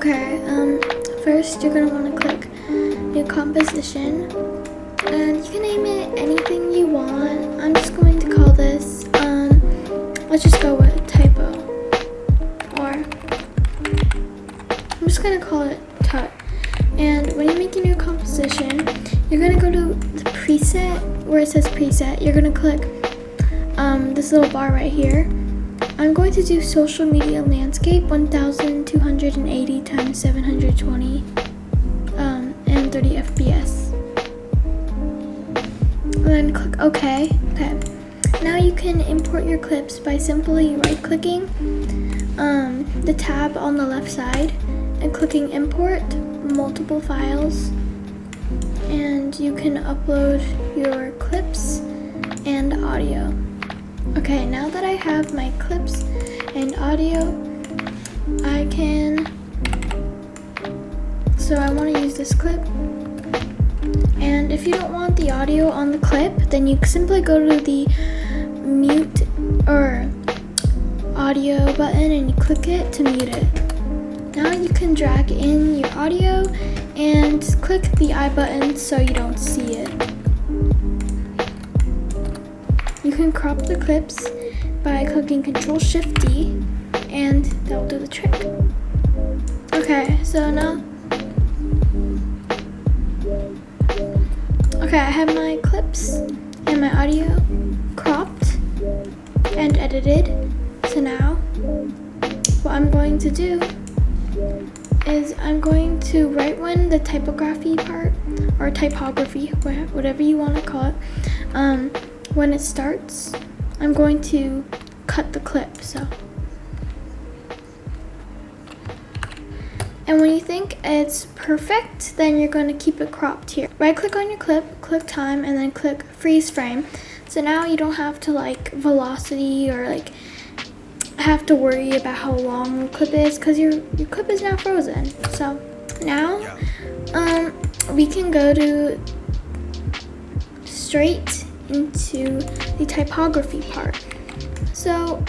Okay, first you're gonna want to click new composition, and you can name it anything you want. I'm just going to call this, let's just go with typo, or I'm just gonna call it tut. And when you make a new composition, you're gonna go to the preset, where it says preset. You're gonna click this little bar right here. I'm going to do social media landscape 1280 times 720 and 30 FPS. And then click OK. Okay. Now you can import your clips by simply right-clicking the tab on the left side and clicking import multiple files, and you can upload your clips and audio. Okay, now that I have my clips and audio, so I want to use this clip. And if you don't want the audio on the clip, then you simply go to the mute or audio button and you click it to mute it. Now you can drag in your audio and click the I button so you don't see it. You can crop the clips by clicking Ctrl-Shift-D, and that will do the trick. Okay, so now, I have my clips and my audio cropped and edited. So now, what I'm going to do is I'm going to, right when the typography part, or typography, whatever you want to call it, when it starts, I'm going to cut the clip. And when you think it's perfect, then you're going to keep it cropped here. Right click on your clip, click time, and then click freeze frame. So now you don't have to like velocity or like have to worry about how long the clip is, because your clip is now frozen. So now we can go to straight into the typography part. So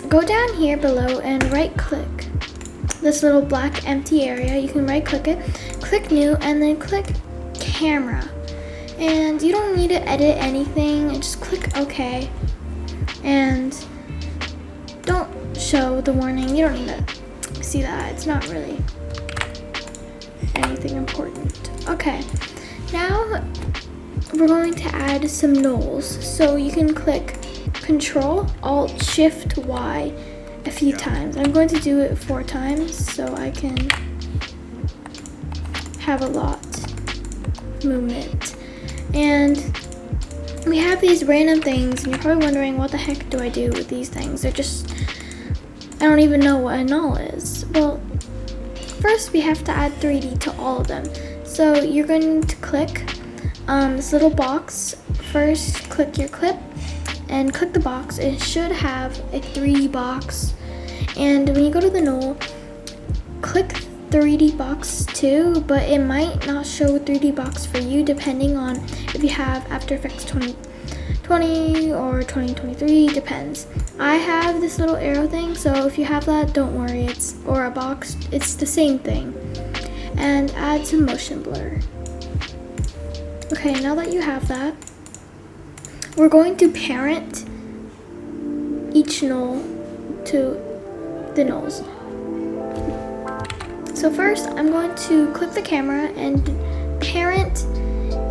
go down here below and right click this little black empty area. You can right click it, click new, and then click camera. And you don't need to edit anything, and just click OK. And don't show the warning. You don't need to see that. It's not really anything important. Okay, now we're going to add some nulls. So you can click Control Alt Shift Y a few times. I'm going to do it 4 times so I can have a lot movement. And we have these random things, and you're probably wondering, what the heck do I do with these things? They're just, I don't even know what a null is. Well, first we have to add 3D to all of them. So you're going to click this little box. First, click your clip and click the box. It should have a 3D box. And when you go to the null, click 3D box too, but it might not show 3D box for you depending on if you have After Effects 2020 or 2023, depends. I have this little arrow thing, so if you have that, don't worry, or a box, it's the same thing. And add some motion blur. Okay, now that you have that, we're going to parent each null to the nulls. So first, I'm going to click the camera and parent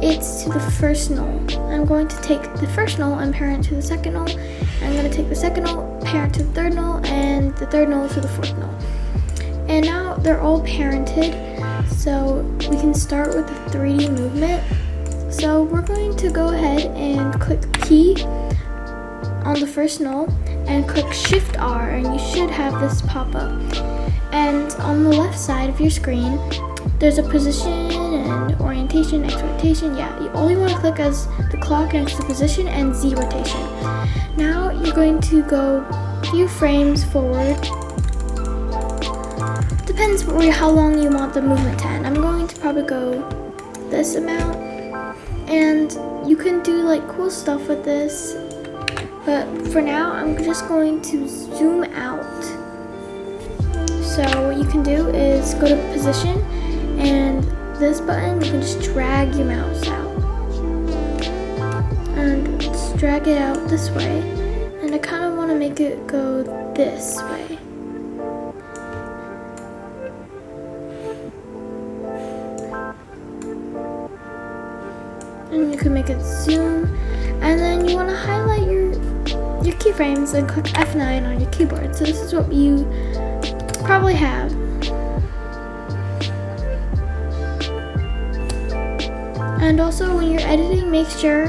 it to the first null. I'm going to take the first null and parent to the second null. I'm going to take the second null, parent to the third null, and the third null to the fourth null. And now they're all parented, so we can start with the 3D movement. So we're going to go ahead and click P on the first null and click Shift R, and you should have this pop up. And on the left side of your screen, there's a position and orientation, X rotation. Yeah, all you want to click is the clock next to position and Z rotation. Now you're going to go a few frames forward. Depends how long you want the movement to end. I'm going to probably go this amount. And you can do like cool stuff with this. But for now, I'm just going to zoom out So what you can do is go to position, and this button, you can just drag your mouse out. And just drag it out this way. And I kind of want to make it go this way. And you can make it zoom. And then you want to highlight your keyframes and click F9 on your keyboard. So this is what you probably have. And also when you're editing, make sure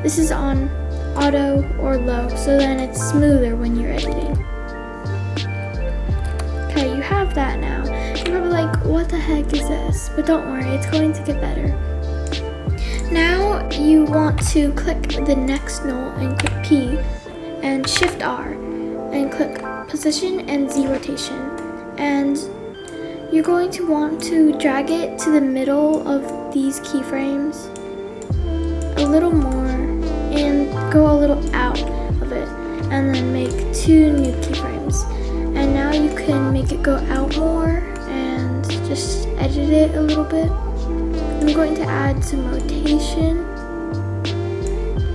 this is on auto or low, so then it's smoother when you're editing. Okay, you have that now. You're probably like, what the heck is this? But don't worry, it's going to get better. Now you want to click the next null and click P and Shift R and click position and Z rotation. And you're going to want to drag it to the middle of these keyframes a little more and go a little out of it, and then make 2 new keyframes. And now you can make it go out more and just edit it a little bit. I'm going to add some rotation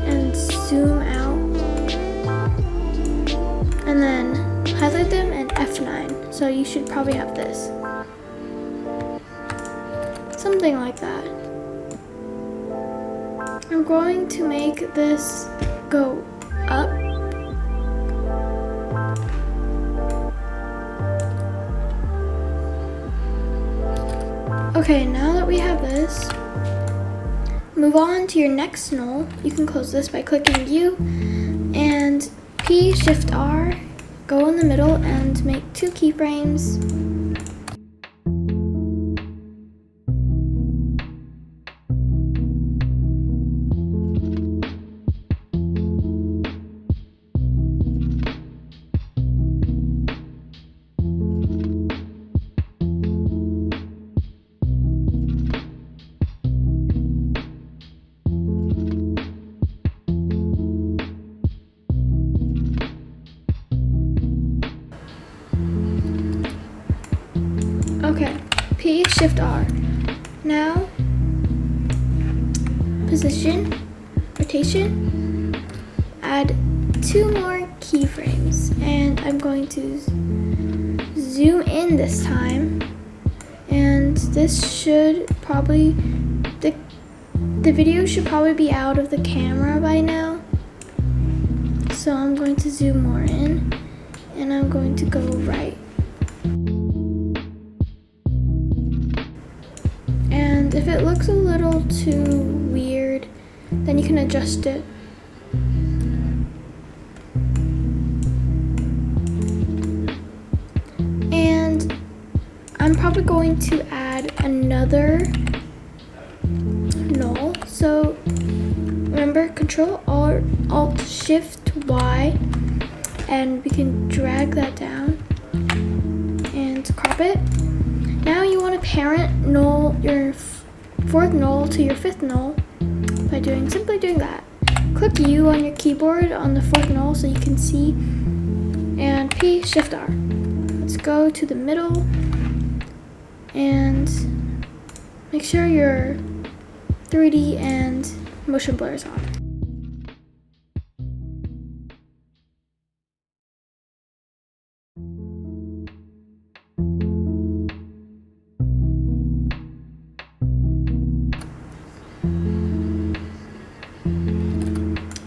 and zoom out, and then highlight them and F9. So you should probably have this. Something like that. I'm going to make this go up. Okay, now that we have this, move on to your next null. You can close this by clicking U and P, Shift R, go in the middle and make 2 keyframes. Okay, P, Shift R. Now, position, rotation, add 2 more keyframes, and I'm going to zoom in this time, and this should probably, the video should probably be out of the camera by now, so I'm going to zoom more in, and I'm going to go right. And if it looks a little too weird, then you can adjust it. And I'm probably going to add another null. So remember, Control Alt Shift Y, and we can drag that down and crop it. Now you want to parent null your 4th null to your 5th null by simply doing that. Click U on your keyboard on the 4th null so you can see, and P, Shift R. Let's go to the middle and make sure your 3D and motion blur is on.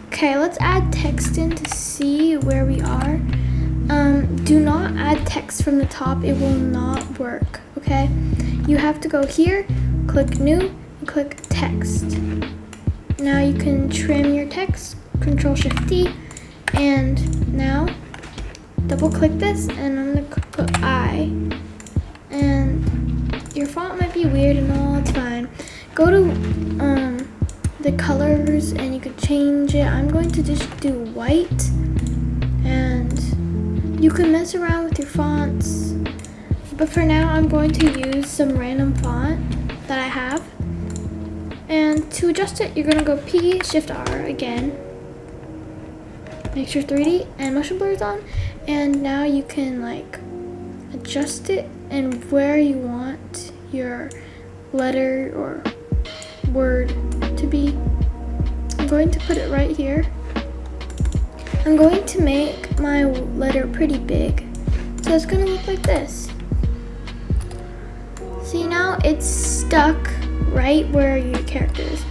Okay, let's add text in to see where we are. Do not add text from the top, it will not work, okay? You have to go here, click New, and click Text. Now you can trim your text, Control Shift T, and now double click this, and I'm gonna put I. And your font might be weird and all, it's fine. Go to the colors and you could change it. I'm going to just do white, and you can mess around with your fonts, but for now I'm going to use some random font that I have. And to adjust it, you're going to go P, Shift R again, make sure 3D and motion blur is on, and now you can like adjust it and where you want your letter or word to be. I'm going to put it right here. I'm going to make my letter pretty big. So it's going to look like this. See, now it's stuck right where your character is.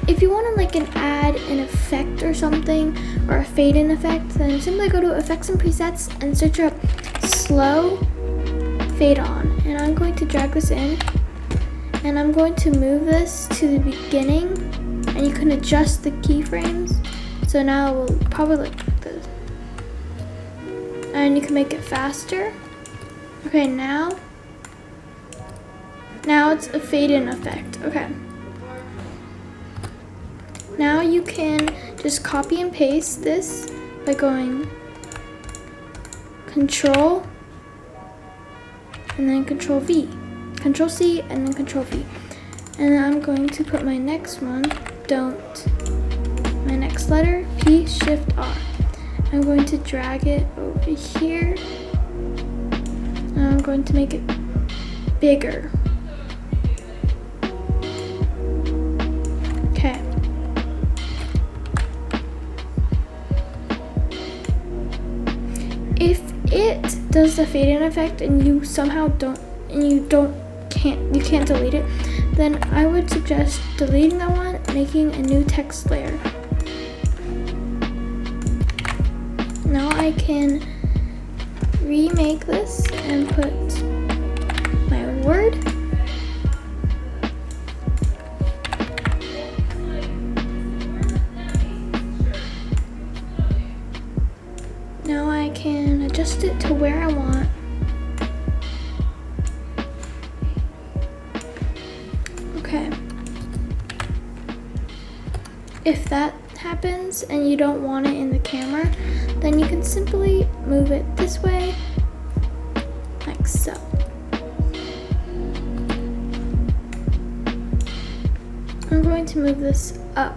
If you want to add an effect or something, or a fade in effect, then simply go to effects and presets and search up slow fade on. And I'm going to drag this in, and I'm going to move this to the beginning, and you can adjust the keyframes. So now it will probably look like this. And you can make it faster. Okay, now it's a fade in effect. Okay. Now you can just copy and paste this by going Control and then Control V, Control C and then Control V. And I'm going to put my next one, my next letter, P, Shift, R. I'm going to drag it over here. And I'm going to make it bigger. Okay. If it does the fade in effect and you somehow you can't delete it, then I would suggest deleting that one, making a new text layer. Now I can remake this and put my word. Now I can adjust it to where I want. Okay. If that happens and you don't want it in the camera, then you can simply move it this way, like so. I'm going to move this up.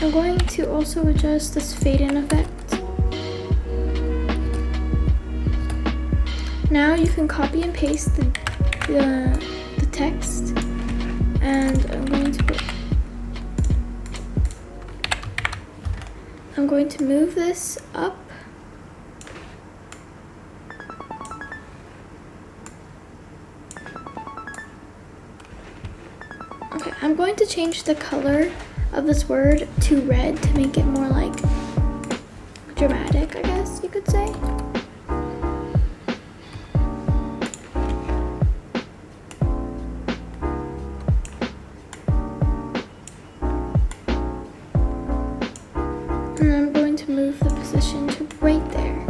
I'm going to also adjust this fade in effect. Now you can copy and paste the text, and I'm going to move this up. Okay, I'm going to change the color of this word to red to make it more like dramatic, I guess you could say. And I'm going to move the position to right there.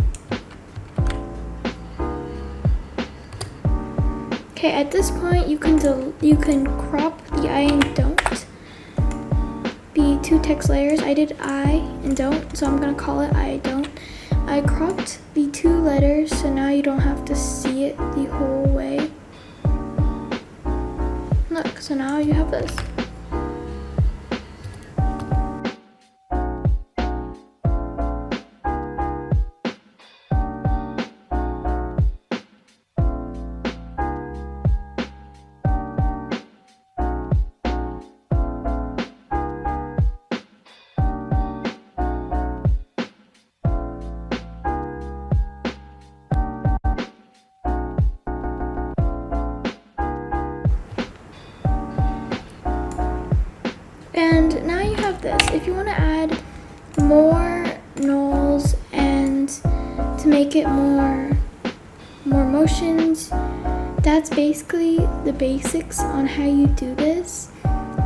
Okay, at this point you can crop the I and don't be two text layers. I did I and don't, so I'm gonna call it I don't. I cropped the two letters, so now you don't have to see it the whole way. Look, so now you have this. And now you have this. If you want to add more nulls and to make it more motions, that's basically the basics on how you do this.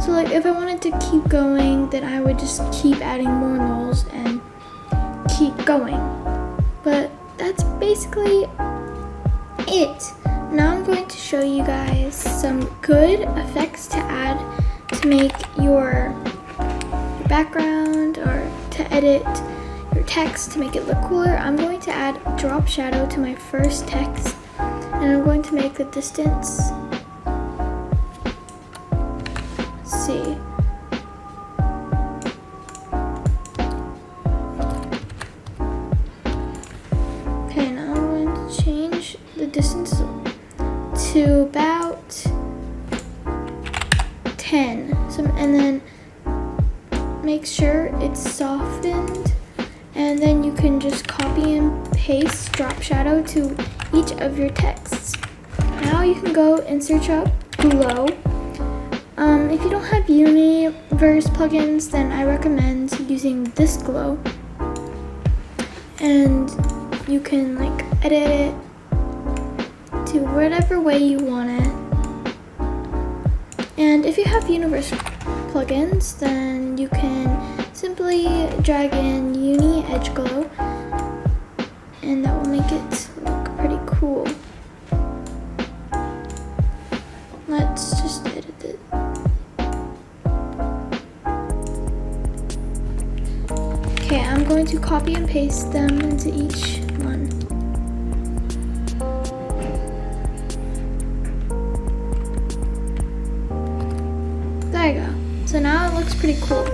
So like if I wanted to keep going, then I would just keep adding more nulls and keep going. But that's basically it. Now I'm going to show you guys some good effects to add to make your background or to edit your text to make it look cooler. I'm going to add drop shadow to my first text, and I'm going to make the distance see. Okay, now I'm going to change the distance to about 10. And then make sure it's softened, and then you can just copy and paste drop shadow to each of your texts. Now you can go and search up glow. If you don't have Universe plugins, then I recommend using this glow, and you can like edit it to whatever way you want it. And if you have Universe plugins, then you can simply drag in Uni Edge Glow, and that will make it look pretty cool. Let's just edit it. Okay, I'm going to copy and paste them into each one. There you go. So now it looks pretty cool.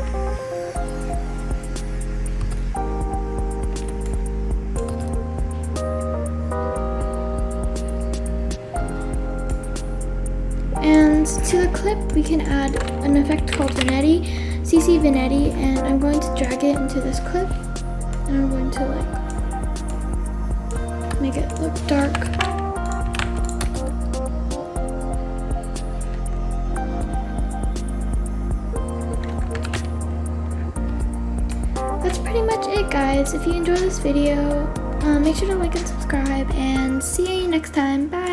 And to the clip, we can add an effect called Vignette, CC Vignette, and I'm going to drag it into this clip, and I'm going to like make it look dark. That's pretty much it, guys. If you enjoyed this video, make sure to like and subscribe, and see you next time. Bye!